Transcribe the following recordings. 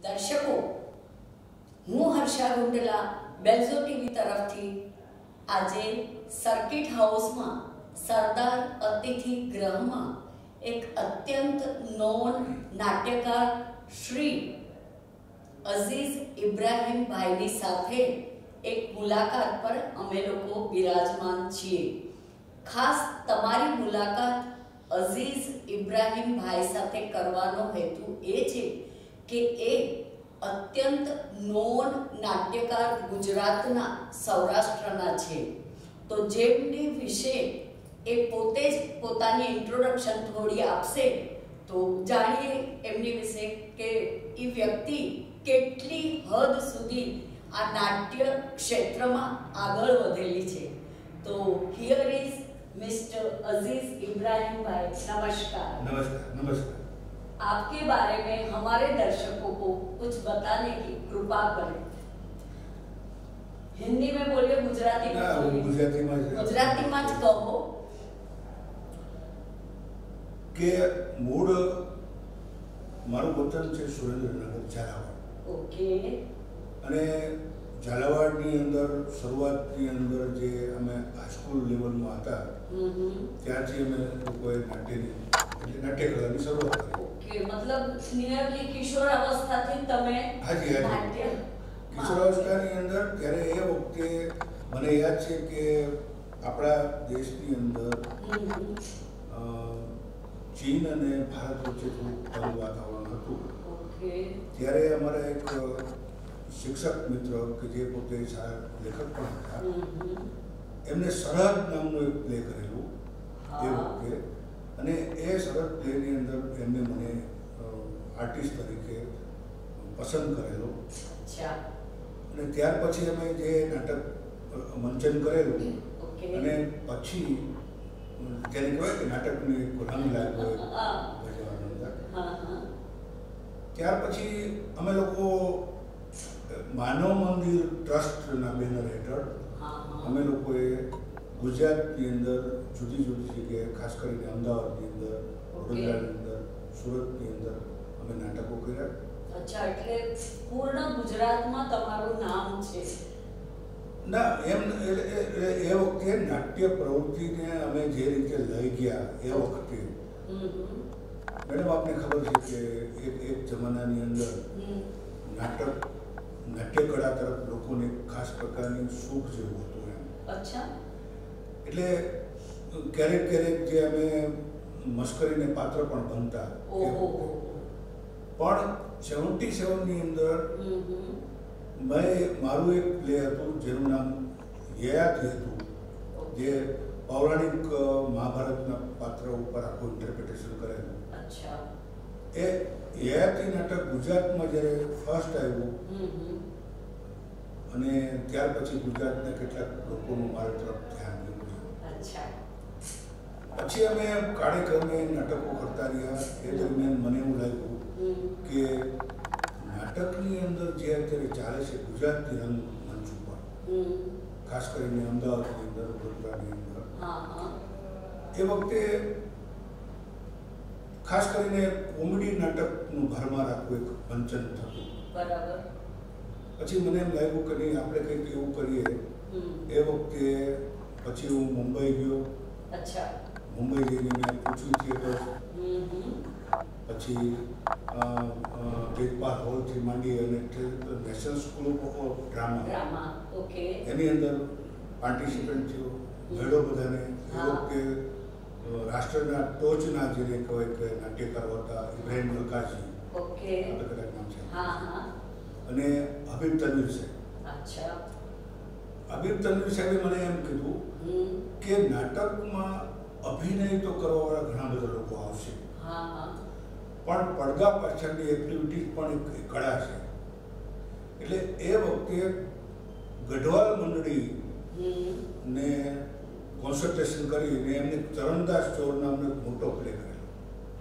દર્શકો, હું હર્ષા ગુંડલા બેલ્ઝો ટીવી તરફથી આજે સર્કિટ હાઉસમાં સરદાર અતિથિ ગૃહમાં એક અત્યંત નોન નાટ્યકાર શ્રી અઝીઝ ઇબ્રાહીમભાઈની સાથે એક મુલાકાત પર અમે લોકો બિરાજમાન છીએ. ખાસ તમારી મુલાકાત અઝીઝ ઇબ્રાહીમભાઈ સાથે કરવાનો હેતુ એ છે કે એ અત્યંત નોન નાટ્યકાર ગુજરાતના સૌરાષ્ટ્રના છે. તો જેમની વિશે એ પોતે જ પોતાની ઇન્ટ્રોડક્શન થોડી આપશે, તો જાણીએ એમની વિશે કે એ વ્યક્તિ કેટલી હદ સુધી આ નાટ્ય ક્ષેત્રમાં આગળ વધેલી છે. તો હિયર ઇઝ मिस्टर अजीज इब्राहिम भाई. नमस्कार. नमस्कार. नमस्कार. आपके बारे में हमारे दर्शकों को कुछ बताने की कृपा करें. हिंदी में बोलिए, गुजराती में बोलिए. गुजराती में ज कहो કે મૂળ મારું વતન છે સુરેન્દ્રનગર, ઝાલાવાડ. ઓકે. અને ઝાલાવાડની અંદર શરૂઆતની અંદર જે અમે હાઈસ્કૂલ લેવલમાં હતા ત્યારથી અમે લોકોએ નાટ્યકલાની શરૂઆત કરી. ઓકે, મતલબ નિયરલી કિશોર અવસ્થાથી તમે હાજી નાટ્ય કિશોરાવસ્થાની અંદર ત્યારે એ વખતે મને યાદ છે કે આપણા દેશની અંદર ચીન અને ભારત વચ્ચે થોડું વાતાવરણ હતું. ઓકે. ત્યારે અમારા એક શિક્ષક મિત્ર કે જે પોતે સારા લેખક પણ હતા, એમને સરહદ નામનું એક પ્લે કરેલું એ વખતે, અને એ સરહદ પ્લેની અંદર એમને મને આર્ટિસ્ટ તરીકે પસંદ કરેલો. અને ત્યાર પછી અમે જે નાટક મંચન કરેલું અને પછી જેને કહેવાય કે નાટકનું એક રંગ લાગ્યો ભજવવાનો અંદર, ત્યાર પછી અમે લોકો માનવ મંદિર ટ્રસ્ટના બેનર હેઠળ અમે લોકોએ ગુજરાતની અંદર જુદી જુદી જગ્યાએ, ખાસ કરીને અમદાવાદની અંદર, વડોદરાની અંદર, સુરતની અંદર અમે નાટકો કર્યા. અચ્છા, એટલે પૂર્ણ ગુજરાતમાં તમારું નામ છે? ના, એમ એ વખતે નાટ્ય પ્રવૃત્તિને અમે જે રીતે લઈ ગયા એ વખતે મેડમ આપને ખબર છે કે એક જમાનાની અંદર નાટ્યકળા તરફ લોકોને ખાસ પ્રકારની સૂખ જેવું હતું એમ. અચ્છા. એટલે ક્યારેક ક્યારેક જે અમે મશ્કરીને પાત્ર પણ બનતા. પણ 77ની અંદર મારું એક પ્લે હતું જેનું નામ યયાતિ હતું, જે પૌરાણિક મહાભારતના પાત્ર ઉપર આખું ઇન્ટરપ્રિટેશન કરેલું. અચ્છા. એ યયાતિ નાટક ગુજરાતમાં જ્યારે ફર્સ્ટ આવ્યું અને ત્યાર પછી ગુજરાતના કેટલાક લોકોનું મારા તરફ ધ્યાન ગયું. અચ્છા. પછી અમે કાર્યક્રમે નાટકો કરતા રહ્યા. એ દરમિયાન મને એવું લાગ્યું કે નાટકની અંદર જે અત્યારે ચાલે છે ગુજરાતની રંગમંચ ઉપર, ખાસ કરીને અમદાવાદની અંદર, વડોદરાની અંદર, એ વખતે ખાસ કરીને કોમેડી નાટકનું ભરમાં રાખવું એક મંચન થતું. બરાબર. પછી મને એમ લાગ્યું કે નહીં, આપણે કંઈક એવું કરીએ. એ વખતે પછી હું મુંબઈ ગયો. અચ્છા. મુંબઈ જઈને મેં પૂછ્યું થિયેટર, પછી દેખભાલ હોલથી માંડી અને national school of drama, okay, એની અંદર પાર્ટિસિપેન્ટ થયો, મેળો બધાને. એ વખતે રાષ્ટ્રના ટોચના જેને કહેવાય કે નાટ્યકારો હતા ઇબ્રાહીમ મલકાજી, ઓકે, આપણે કદાચ નામ છે, અને હબીબ તનવીર સાહેબ. અચ્છા. હબીબ તનવીર સાહેબે મને એમ કીધું કે નાટકમાં અભિનય તો કરવાવાળા ઘણા બધા લોકો આવશે, પણ પડદા પાછળની એક્ટિવિટી પણ એક કળા છે. એટલે એ વખતે ગઢવાલ મંડળી ને કોન્સન્ટ્રેશન કરીને એમને ચરણદાસ ચોર નામનો એક મોટો પ્લે કરેલો.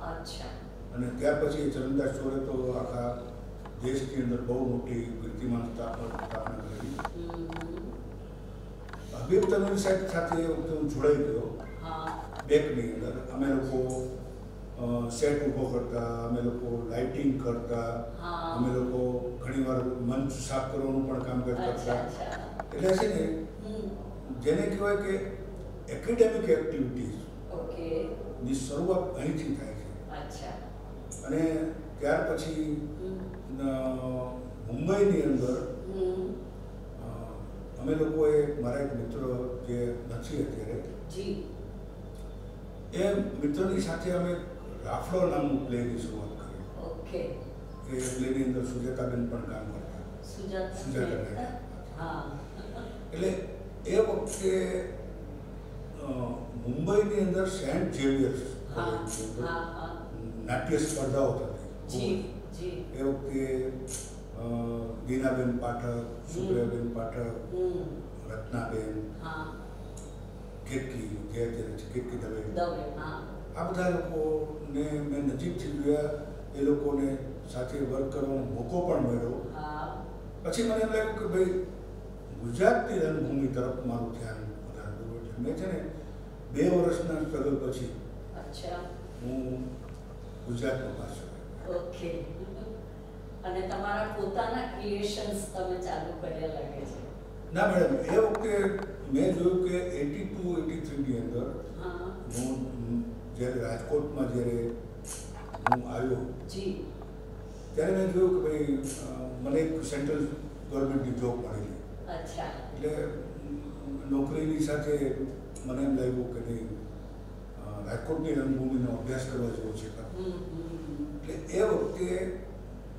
અચ્છા. અને ત્યાર પછી એ ચરણદાસ ચોરે તો આખા દેશની અંદર બહુ મોટી કીર્તિમાન સ્થાપના કરી. હબીબ તનવીર સાહેબ સાથે એ વખતે હું જોડાઈ ગયો બેકની અંદર. અમે લોકો સેટ ઊભો કરતા, અમે લોકો લાઇટિંગ કરતા, અમે લોકો ઘણીવાર મંચ સાફ કરવાનું પણ કામ કરતા. એટલે છે ને જેને કહેવાય કે એકેડેમિક એક્ટિવિટીઝ ની શરૂઆત અહીંથી થાય છે. અને ત્યાર પછી મુંબઈની અંદર અમે લોકોએ, મારા એક મિત્ર જે નથી અત્યારે, એ મિત્રની સાથે અમે રાફડો નામનું પ્લેની શરૂઆત કરી. એ પ્લેની અંદર સુજાતાબેન પણ કામ કરતા. સુજાતાબેન. એટલે એ વખતે મુંબઈની અંદર સેન્ટ ઝેવિયર્સ નાટ્ય સ્પર્ધાઓ થતી. એ વખતે દીનાબેન પાઠક, સુપ્રિયાબેન પાઠક, રત્નાબેન, કેતકી, જે અત્યારે છે કેતકી દવે, આ બધા લોકોને મેં નજીકથી જોયા. એ લોકોને સાથે વર્ક કરવાનો મોકો પણ મળ્યો. પછી મને એમ લાગ્યું કે ભાઈ ગુજરાતની રંગભૂમિ તરફ મારું ધ્યાન વધારે દોર્યું. એટલે મેં છે ને 2 વર્ષના સ્ટ્રગલ પછી હું ગુજરાતમાં પાછો. અને તમારા પોતાના ક્રિએશન્સ તમે ચાલુ કર્યા લાગે છે. ના મેડમ, એ વખતે મેં જોયું કે 82-83 ની અંદર હું જ્યારે રાજકોટમાં જ્યારે હું આવ્યો ત્યારે મેં જોયું કે ભાઈ મને એક સેન્ટ્રલ ગવર્મેન્ટની જોબ મળેલી. એટલે નોકરીની સાથે મને એમ લાગ્યું કે નહીં, રાજકોટની રંગભૂમિનો અભ્યાસ કરવા જેવો છે. એટલે એ વખતે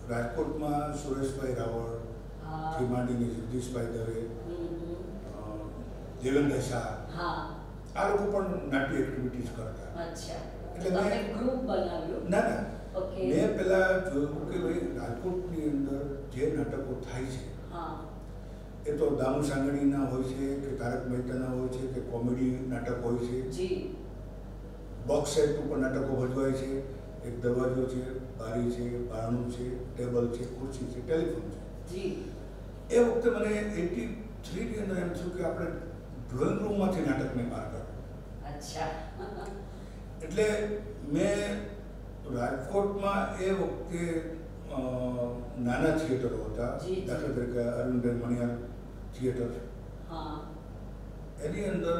રાજકોટમાં સુરેશભાઈ રાવળથી માંડીને જગદીશભાઈ દવે, દેવેન્દ્ર શાહ, આ લોકો પણ નાટ્ય એક્ટિવિટીઝ કરતા. એટલે મેં ગ્રુપ બનાવ્યું. ના મેં પહેલા જોયું કે ભાઈ રાજકોટની અંદર જે નાટકો થાય છે એ તો દામુ સાંગણીના હોય છે કે તારક મહેતાના હોય છે કે કોમેડી નાટક હોય છે. બોક્સ સેટ ઉપર નાટકો ભજવાય છે. એક દરવાજો છે, બારી છે, બારણું છે, ટેબલ છે, ખુરશી છે, ટેલિફોન છે. એ વખતે મને 83 ની અંદર એમ થયું કે આપણે ડ્રોઈંગ રૂમમાંથી નાટકને બહાર કાઢવું. એટલે મેં રાજકોટમાં એ વખતે નાના થિયેટરો હતા. દાખલા તરીકે અરવિંદબેન મણિયાર થિયેટર, એની અંદર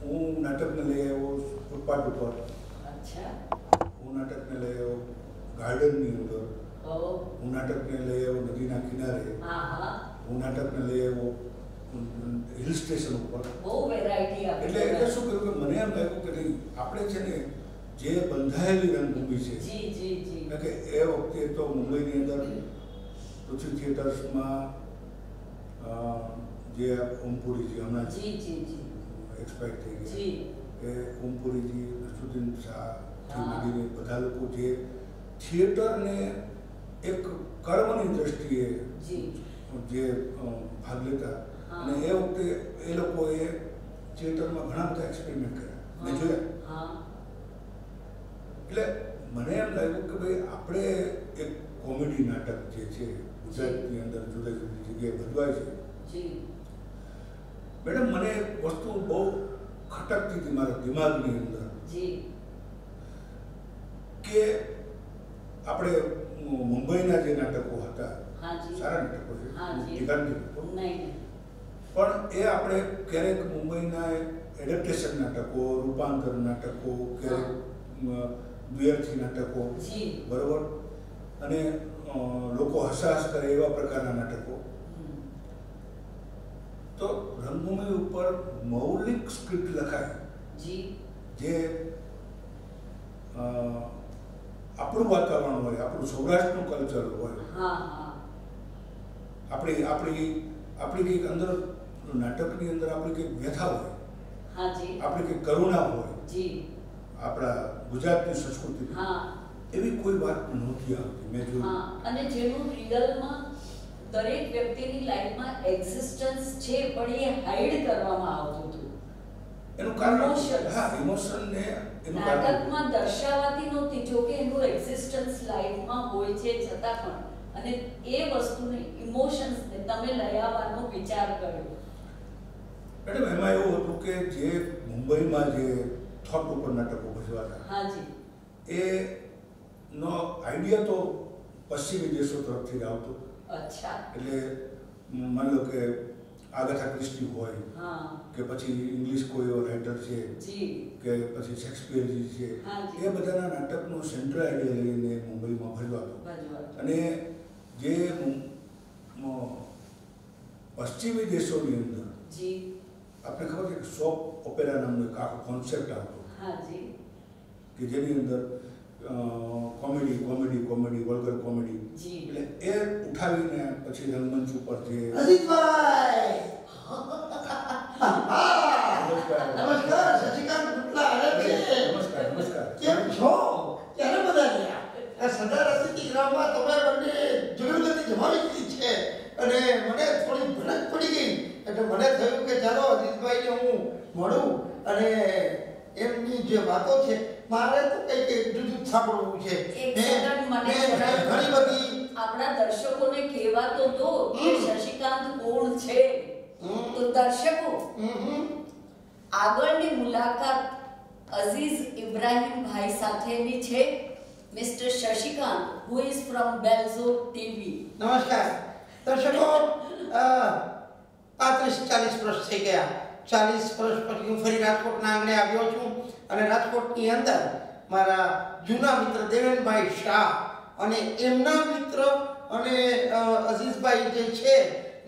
હું નાટકને લઈ આવ્યો ફૂટપાથ ઉપર. હું નાટકને લઈ આવ્યો ગાર્ડનની અંદર. હું નાટકને લઈ આવ્યો નદીના કિનારે. હું નાટકને લઈ આવ્યો હિલ સ્ટેશન ઉપર. એટલે શું કર્યું કે મને એમ લાગ્યું કે નહીં, આપણે છે ને જે બંધાયેલી રંગભૂમિ છે કે એ વખતે તો મુંબઈની અંદર પૃથ્વી થિયેટર્સમાં જે ઓમપુરીજી હમણાં એક્સપાયર થઈ ગયા, એ ઓમપુરીજી, નસરુદ્દીન શાહથી માંડીને બધા લોકો જે થિયેટરને એક કર્મની દ્રષ્ટિએ જે ભાગ લેતા. અને એ વખતે એ લોકોએ થિયેટરમાં ઘણા બધા એક્સપેરિમેન્ટ કર્યા, મેં જોયા. એટલે મને એમ લાગ્યું કે ભાઈ આપણે એક કોમેડી નાટક જે છે ગુજરાતની અંદર જુદા જુદી જગ્યાએ ભજવાય છે. મેડમ, મને એક વસ્તુ બહુ ખટકતી હતી મારા દિમાગની અંદર કે આપણે મુંબઈના જે નાટકો હતા, સારા નાટકો છે, પણ એ આપણે ક્યારેક મુંબઈના એડેપ્ટેશન નાટકો, રૂપાંતર નાટકો, ક્યારેક દ્વ્યર્થી નાટકો, બરોબર, અને લોકો હસાહસ કરે એવા પ્રકારના નાટકો. તો રંગભૂમિ ઉપર મૌલિક સ્ક્રિપ્ટ લખાય જે આપણું વાતાવરણ હોય, આપણું સૌરાષ્ટ્રનું કલ્ચર હોય, આપણી કંઈક અંદર નાટકની અંદર આપણી કંઈક વ્યથા હોય, આપણી કંઈક કરુણા હોય, આપણા ગુજરાતની સંસ્કૃતિ, એવી કોઈ વાત નહોતી આવતી. મેં જોયું. અને જેનું રિયલમાં દરેક વ્યક્તિની લાઈફમાં એક્ઝિસ્ટન્સ છે, પણ એ હાઈડ કરવામાં આવતું હતું. એનું કારણ ઇમોશનને નાટકમાં દર્શાવાતી નહોતી, જોકે એનું એક્ઝિસ્ટન્સ લાઈફમાં હોય છે છતાં પણ. અને એ વસ્તુને ઇમોશન્સને તમે લઈ આવવાનો વિચાર કર્યો. મેડમ, એમાં એવું હતું કે જે મુંબઈમાં જે થોટ ઉપર નાટકો ભજવાતા, એનો આઈડિયા તો પશ્ચિમી દેશો તરફથી આવતો. અચ્છા. એટલે માની લો કે આગાથા ક્રિસ્ટી હોય કે પછી ઇંગ્લિશ કોઈ એવો રાઇટર છે કે પછી શેક્સપિયરજી છે, એ બધાના નાટકનો સેન્ટ્રલ આઈડિયા લઈને મુંબઈમાં ભજવાતો. અને જે પશ્ચિમી દેશોની અંદર આપણે ખબર છે કે સોપ ઓપેરા નામનો એક આખો કોન્સેપ્ટ આવતો કે જેની અંદર comedy comedy comedy vulgar comedy, એટલે એ ઉઠાવીને પછી રંગમંચ ઉપર જે અજીતભાઈ નમસ્કાર શશિકાંત ગુપ્તા નમસ્કાર નમસ્કાર કેમ છો? ક્યારે બધાયા? આ સરદાર અતિથિ ગ્રામમાં તમે બંને જગલગતિ જમાવી દીધી છે અને મને થોડી ભનક પડી ગઈ, એટલે મને થયું કે ચાલો અજીતભાઈને હું મળું અને એમની જે વાતો છે મારે તો કંઈક જુદું સાંભળવું છે. ઘણી બધી આપણા દર્શકોને કહેવા તો દો કે શશિકાંત કોણ છે. તો દર્શકો, આગળની મુલાકાત અઝીઝ ઇબ્રાહીમભાઈ સાથેની છે. Mister Shashikant, who is from Belzo TV. નમસ્કાર દર્શકો, 35-40 વર્ષ થઈ ગયા. 40 વર્ષ પછી હું ફરી રાજકોટના આંગણે આવ્યો છું અને રાજકોટની અંદર મારા જૂના મિત્ર દેવેનભાઈ શાહ અને એમના મિત્ર અને અઝીઝભાઈ જે છે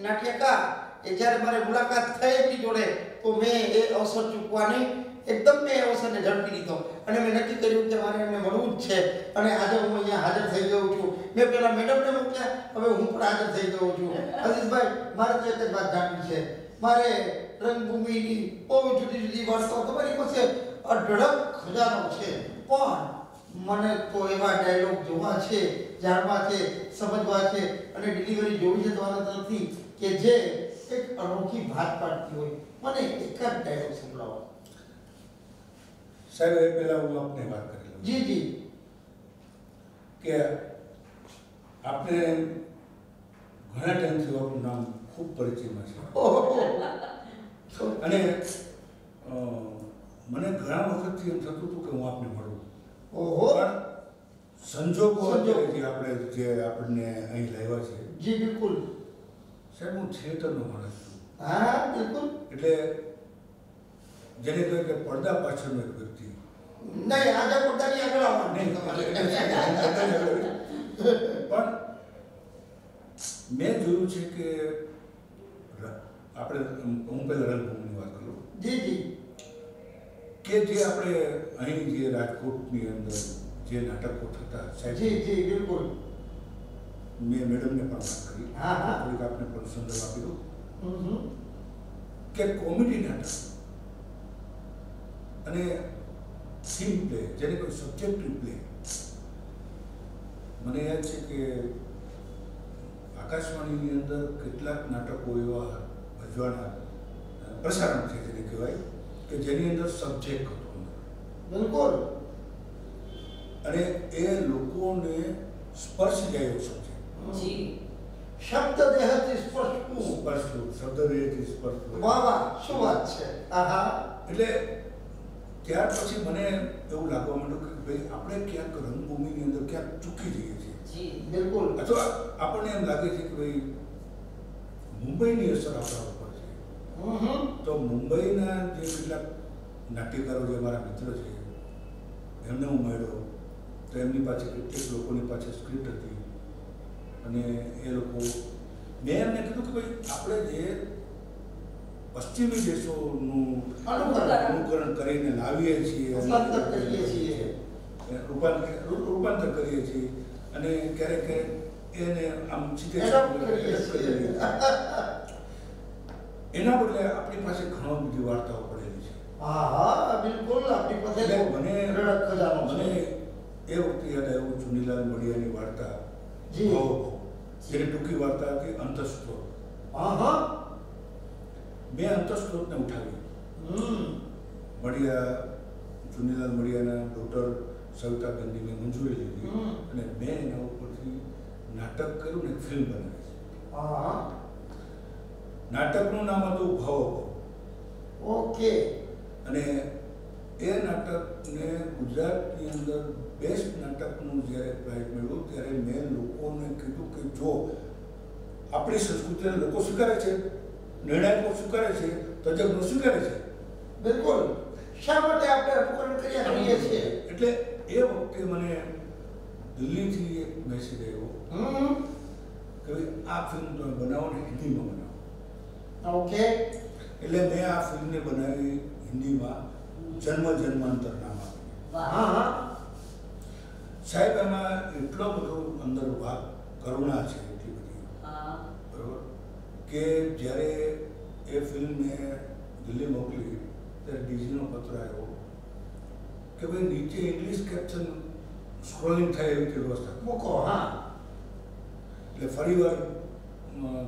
નાટ્યકાર, એ જ્યારે મારે મુલાકાત થઈ એમની જોડે તો મેં એ અવસર ચૂકવા નહીં. એકદમ મેં એ અવસરને ઝડપી લીધો અને મેં નક્કી કર્યું કે મારે એમને મળવું જ છે અને આજે હું અહીંયા હાજર થઈ ગયો છું. મેં પહેલાં મેડમને મૂક્યા, હવે હું પણ હાજર થઈ ગયો છું. અઝીઝભાઈ, મારે તો એક જ વાત જાણવી છે. મારે રંગભૂમિની બહુ જુદી જુદી વાર્તાઓ તમારી પાસે અઢળક ખજાનો છે, પણ મને તો એવા ડાયલોગ જોવા છે, જાણવા છે, સમજવા છે અને ડિલિવરી જોવી છે તમારા તરફથી કે જે એક અનોખી ભાત પાડતી હોય. મને એક જ ડાયલોગ સંભળાવો. સાહેબ, એ પહેલા હું આપને વાત કરી લઉં. જી જી. કે આપને ઘણા ટાઈમથી આપનું નામ ખૂબ પરિચયમાં છે અને મને ઘણા વખતથી એમ થતું હતું કે હું આપને મળું. પણ સંજોગો જે આપણને અહીં લાવ્યા છે. જી બિલકુલ સાહેબ, હું થિયેટરનો માણસ છું. હા બિલકુલ. એટલે જેને કહે કે પડદા પાછળનો એક વ્યક્તિ. નહીં, આજે પડદાની આગળ આવવાનું નહીં. પણ મેં જોયું છે કે આપણે, હું પહેલાં રંગભૂમિની વાત કરું. જી જી. કે જે આપણે અહીં જે રાજકોટની અંદર જે નાટકો થતા સાહેબ. જી જી બિલકુલ. મેં મેડમને પણ વાત કરી. હા હા. થોડીક આપને પણ સંદર્ભ આપી દઉં કે કોમેડી નાટક અને થીમ પ્લે, જેને કોઈ સબ્જેક્ટિવ પ્લે, મને યાદ છે કે આકાશવાણીની અંદર કેટલાક નાટકો એવા ભજવાના પ્રસારણ છે જેને કહેવાય કે જેની અંદર સબ્જેક્ટ હતો. બિલકુલ. અને એ લોકોને સ્પર્શ જાય એવો સબ્જેક્ટ. શબ્દ દેહથી સ્પર્શવું. સ્પર્શવું, શબ્દ દેહથી સ્પર્શવું. વાહ વાહ, શું વાત છે. આહા. એટલે ત્યાર પછી મને એવું લાગવા માંડ્યું કે ભાઈ આપણે ક્યાંક રંગભૂમિની અંદર ક્યાંક ચૂકી જઈએ છીએ. બિલકુલ. અથવા આપણને એમ લાગે છે કે ભાઈ મુંબઈની અસર આપણા ઉપર છે. તો મુંબઈના જે કેટલાક નાટ્યકારો જે મારા મિત્ર છે એમને હું મળ્યો તો એમની પાસે કેટલીક લોકોની પાસે સ્ક્રિપ્ટ હતી અને એ લોકો, મેં એમને કીધું કે ભાઈ આપણે જે પશ્ચિમી દેશોનું અનુકરણ કરીને લાવીએ છીએ, રૂપાંતર કરીએ છીએ અને ક્યારેક એને આમ એના બદલે આપણી પાસે ઘણો બધી વાર્તાઓ પડેલી છે. હા બિલકુલ. આપણી પાસે મને એ વખતે યાદ આવ્યું ચુનીલાલ મડિયાની વાર્તા, જેની ટૂંકી વાર્તા હતી અંતઃસ્ત્રોત. મેં અંતઃસ્ત્રોતને ઉઠાવી. મડિયા, ચુનીલાલ મડિયાના ડોક્ટર સવિતાબેનની મેં મંજૂરી લીધી અને મેં એના ઉપરથી નાટક કર્યું ને ફિલ્મ બનાવી. નાટકનું નામ હતું ભવ. ઓકે. અને એ નાટકને ગુજરાતની અંદર બેસ્ટ નાટકનું જ્યારે પ્રાઇઝ મળ્યું ત્યારે મેં લોકોને કીધું કે જો આપણી સંસ્કૃતિને લોકો સ્વીકારે છે, નિર્ણાયકો સ્વીકારે છે, તજજ્ઞો સ્વીકારે છે. બિલકુલ. શા માટે આપણે અનુકરણ કર્યા કરીએ છીએ? એટલે એ વખતે મને દિલ્હીથી એક મેસેજ આવ્યો કે આ ફિલ્મ તમે બનાવો ને હિન્દીમાં બનાવો. ઓકે. એટલે મેં આ ફિલ્મને બનાવી હિન્દીમાં જન્મ જન્માંતર નામ આપ્યું. સાહેબ એમાં એટલો બધો અંદર વાત કરુણા છે, એટલી બધી, બરોબર, કે જ્યારે એ ફિલ્મ મેં દિલ્હી મોકલી ત્યારે ડીજીનો પત્ર આવ્યો કે ભાઈ નીચે ઇંગ્લિશ કેપ્શન સ્ક્રોલિંગ થાય એવી રીતે વ્યવસ્થા મૂકો. હા. એટલે ફરીવાર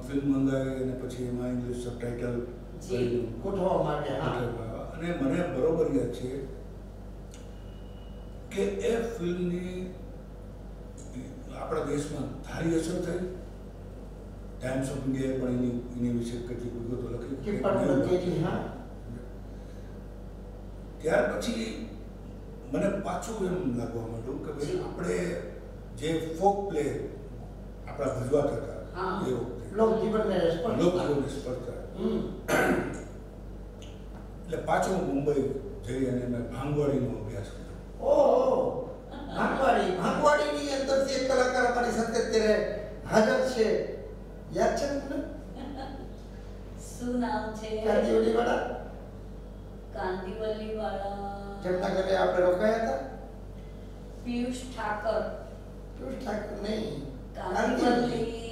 ફિલ્મ મંગાવી અને પછી એમાં ઇંગ્લિશ સબટાઇટલ ગોઠવવા માટે. અને મને બરોબર યાદ છે કે એ ફિલ્મની આપણા દેશમાં ધારી અસર થઈ. ટાઈમ્સ ઓફ ઇન્ડિયાએ પણ એની વિશે કેટલીક વિગતો લખી. ત્યાર પછી મને પાછું એમ લાગવા માંડ્યું કે ભાઈ આપણે જે ફોક પ્લે આપણા ભજવાતા હતા એ વખતે લોકજીવનને સ્પર્ધા, એટલે પાછો મુંબઈ જઈ અને મેં ભાંગવાડીનો અભ્યાસ કર્યો. ઓહો, ભાંગવાડીની અંદરથી એક કલાકાર અમારી સાથે અત્યારે હાજર છે. યાદ છે તમને? શું નામ છે? કાંદીવલી વાળા. કાંદીવલી વાળા જેમના ઘરે આપણે રોકાયા હતા. પિયુષ ઠાકર. પિયુષ ઠાકર નહીં, કાંદીવલી.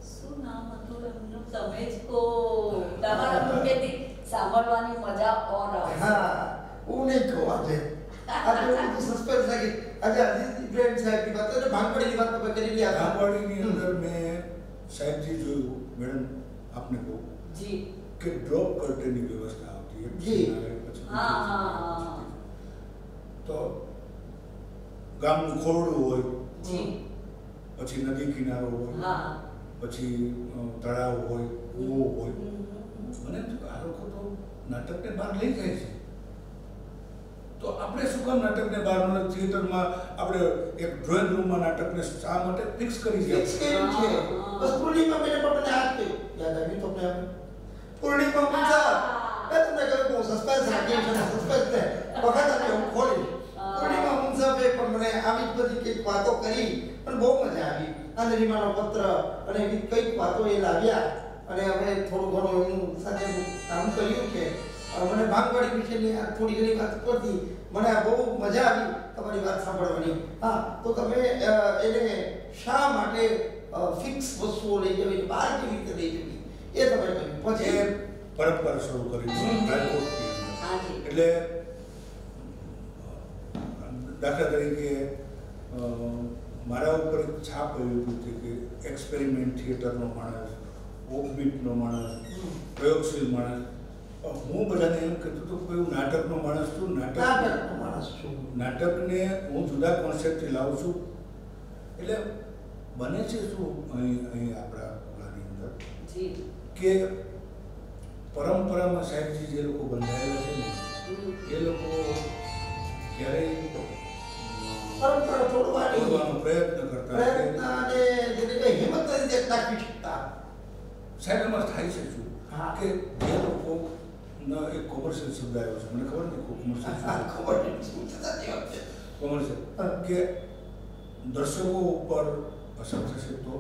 શું નામ હતું એમનું? તમે જ કહો. તમારા મુખેથી સાંભળવાની મજા ઓર આવશે. હા, હું નહીં કહું આજે. આજે બધું સસ્પેન્સ લાગી. આજે અજીત ઇબ્રાહિમ સાહેબની વાત અને ભાંગવાડીની વાત તમે કરી રહ્યા. ભાંગવાડીની અંદર મેં સાહેબજી જોયું, મેડમ આપને કહું જી કે ડ્રોપ કર્ટેનની વ્યવસ્થા આવતી જી. હા. તો ગામનું ખોરડું હોય, જી, પછી નદી કિનારો હોય, હા, પછી તળાવ હોય, કૂવો હોય. મને આ લોકો તો નાટકને બહાર લઈ જાય છે, તો આપણે શું કામ નાટકને બહાર થિયેટરમાં આપણે એક ડ્રોઈંગ રૂમમાં નાટકને શા માટે ફિક્સ કરી છે? ફિક્સ કર્યું છે. બસ પૂર્ણિમા મેને પણ મને આ કહ્યું. યાદ આવ્યું તમને? પૂર્ણિમા પૂછા મેં તમને કહ્યું હું સસ્પેન્સ રાખી છે, સસ્પેન્સ ને વખત હતી હું ખોલીશ. પૂર્ણિમા મુંસાફે પણ મને આવી જ બધી કંઈક વાતો કરી પણ બહુ મજા આવી. આંધળીમાનો પત્ર અને એવી કંઈક વાતો એ લાવ્યા અને અમે થોડું ઘણું એમનું સાથે કામ કર્યું છે. મને ભાંગવાડી વિશેની આ થોડી ઘણી વાત કરતી મને આ બહુ મજા આવી તમારી વાત સાંભળવાની. હા, તો તમે એને શા માટે ફિક્સ વસ્તુઓ લઈ જવી, બહાર કેવી રીતે લઈ જવી એ તમે કહ્યું. પછી પરંપરા શરૂ કરી રાજકોટની. એટલે દાખલા તરીકે મારા ઉપર એક છાપ એવી હતી કે એક્સપેરિમેન્ટ થિયેટરનો માણસ, ઓફબીટનો માણસ, પ્રયોગશીલ માણસ. હું બધાને એમ કહેતો હતો કે હું નાટકનો માણસ છું, નાટકનો માણસ છું, નાટકને હું જુદા કોન્સેપ્ટથી લાવું છું. એટલે બને છે શું અહીં આપણા ઓલાની અંદર કે પરંપરામાં સાહેબજી જે લોકો બંધાયેલા છે ને એ લોકો ક્યારેય પરંપરા તોડવાનો પ્રયત્ન કરતા અને જેને હિંમત નથી દાખવી શકતા. સાહેબ એમાં થાય છે શું કે જે લોકો એક કોમર્શિયલ શબ્દ આવ્યો છે, મને ખબર નથી કોમર્શિયલ કે દર્શકો ઉપર અસર થશે તો,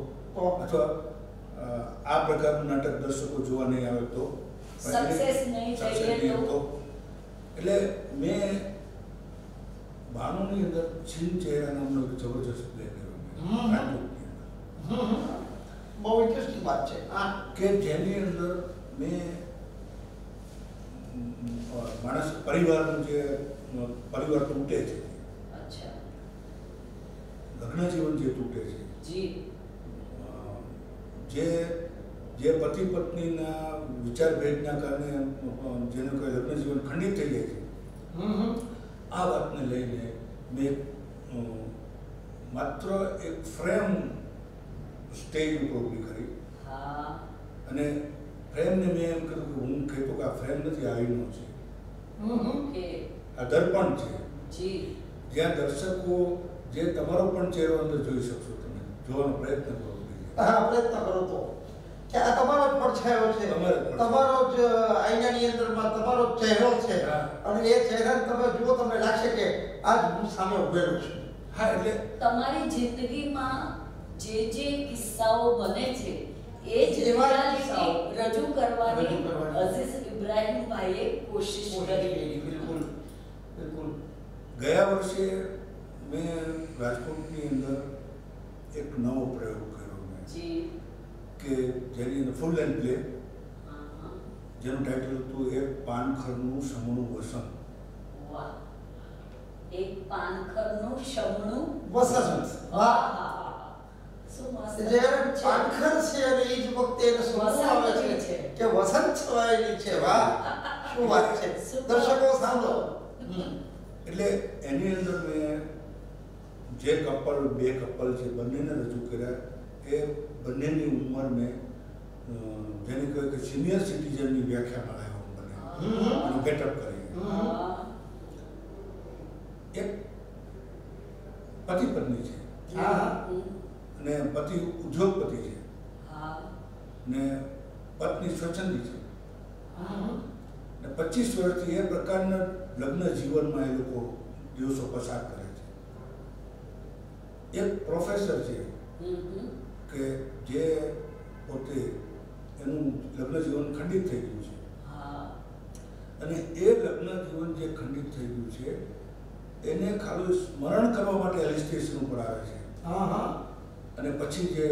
અથવા આ પ્રકારનું નાટક દર્શકો જોવા નહીં આવે તો, સક્સેસ નહીં થાય તો. એટલે મેં બાણુની અંદર છીન ચહેરા નામનો એક જબરજસ્ત પ્લે કર્યો. બહુ ઇન્ટરેસ્ટિંગ વાત છે કે જેની અંદર મેં માણસ પરિવારનું જે પરિવાર તૂટે છે, લગ્ન જીવન જે તૂટે છે, જે પતિ પત્નીના વિચાર ભેદના કારણે જેનું કોઈ લગ્ન જીવન ખંડિત થઈ જાય છે, આ વાતને લઈને મેં માત્ર એક ફ્રેમ સ્ટેજ ઉપર ઊભી કરી અને ફ્રેમને મેં એમ કીધું કે હું કહેતો કે આ ફ્રેમ નથી, આઈનો છે. કે આ દર્પણ છે જી જ્યાં દર્શકો જે તમારો પણ ચહેરો અંદર જોઈ શકશો, તમે જોવાનો પ્રયત્ન કરો. હા, પ્રયત્ન કરો તો કે આ તમારો જ પડછાયો છે, તમારો જ આઈનાની અંદરમાં તમારો જ ચહેરો છે, અને એ ચહેરાને તમે જુઓ તમને લાગશે કે આજ હું સામે ઉભેલો છું. હા, એટલે તમારી જિંદગીમાં જે કિસ્સાઓ બને છે એ જ એવા રિયાલિટી રજૂ કરવાની રજૂ કરવાની અઝીઝ ઇબ્રાહીમભાઈએ કોશિશ કરી. બિલકુલ બિલકુલ. ગયા વર્ષે મેં રાજકોટની અંદર એક નવો પ્રયોગ કર્યો મેં જી કે જેની અંદર ફૂલ લેન્થ પ્લે, હા જેનું ટાઇટલ હતું એક પાનખરનું સમણું વસંત. વાહ, એક પાનખરનું શમણું વસંત. વાહ, શું મસ્ત જે પાનખર છે અને એ જ વખતે એને સુગંધ આવે છે કે વસંત છવાયેલી છે. વાહ, શું વાત છે. દર્શકો સાંભળો. એટલે એની અંદર મેં જે બે કપલ છે બંનેને રજૂ કર્યા. એ બંનેની ઉંમર મેં જેને કહેવાય કે સિનિયર સિટીઝનની વ્યાખ્યામાં લાવ્યો બંને અને ગેટઅપ કરી. એક પતિ પત્ની છે અને પતિ ઉદ્યોગપતિ છે ને પત્ની સ્વચ્છંદી છે ને 25 વર્ષથી એ પ્રકારના લગ્ન જીવનમાં એ લોકો દિવસો પસાર કરે છે. એક પ્રોફેસર છે કે જે પોતે એનું લગ્ન જીવન ખંડિત થઈ ગયું છે અને એ લગ્ન જીવન જે ખંડિત થઈ ગયું છે એને ખાલી સ્મરણ કરવા માટે હિલ સ્ટેશન ઉપર આવે છે અને પછી જે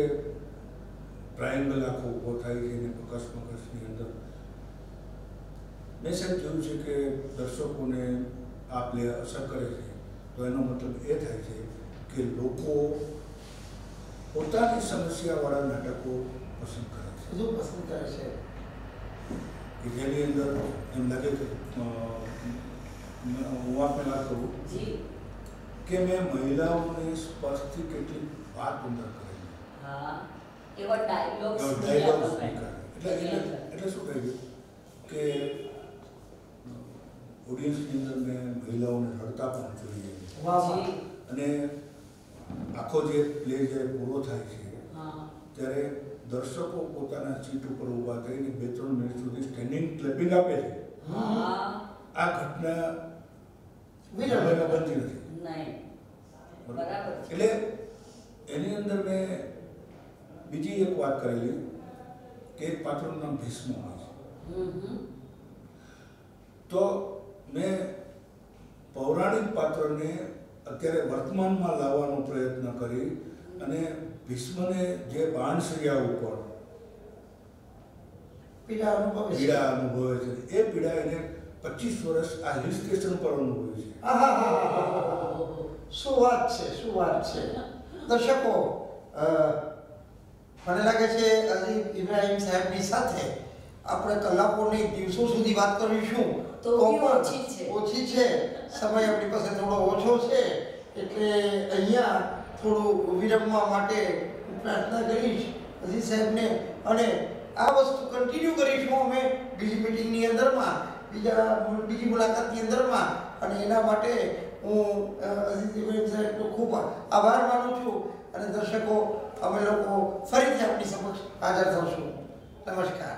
ટ્રાયંગલ આખો ઊભો થાય છે એને મકસની અંદર મેં સાહેબ જોયું છે કે દર્શકોને આ પ્લે અસર કરે છે. તો એનો મતલબ એ થાય છે કે લોકો પોતાની સમસ્યાવાળા નાટકો પસંદ કરે છે. બધું પસંદ કરે છે કે જેની અંદર એમ લાગે કે હું આપને વાત કરું કે મેં મહિલાઓને સ્પર્શથી કેટલી વાત અંદર કરેલી. એવા ડાયલોગ્સ એટલે શું કહ્યું કે ઓડિયન્સની અંદર મેં મહિલાઓને રડતા પણ જોઈએ અને આખો જે પ્લે જ્યારે પૂરો થાય છે ત્યારે દર્શકો પોતાના સીટ ઉપર ઊભા થઈને 2-3 મિનિટ સુધી સ્ટેન્ડિંગ ક્લેપિંગ આપે છે. આ ઘટના બનતી નથી. એટલે એની અંદર મેં બીજી એક વાત કરેલી કે એક પાત્રનું નામ ભીષ્મ હોય છે. તો મેં પૌરાણિક પાત્રને અત્યારે વર્તમાનમાં લાવવાનો પ્રયત્ન કરી અને ભીષ્મને જે બાણશર્યા ઉપર પીડા અનુભવે છે એ પીડા એને 25 વર્ષ આ હિલ સ્ટેશન પર અનુભવી છે. શું વાત છે, શું વાત છે. દર્શકો, મને લાગે છે અઝીઝ ઇબ્રાહીમ સાહેબની સાથે આપણે કલાકોની દિવસો સુધી વાત કરીશું તો ઓછી છે. સમય આપણી પાસે થોડો ઓછો છે એટલે અહીંયા થોડું વિરમવા માટે પ્રાર્થના કરીશ અઝીઝ સાહેબને અને આ વસ્તુ કન્ટિન્યુ કરીશું અમે બીજી મિટિંગની અંદરમાં, બીજી મુલાકાતની અંદરમાં. અને એના માટે હું અઝીઝ ઇબ્રાહીમ સાહેબનો ખૂબ આભાર માનું છું અને દર્શકો અમે લોકો ફરીથી આપણી સમક્ષ હાજર થશું. નમસ્કાર.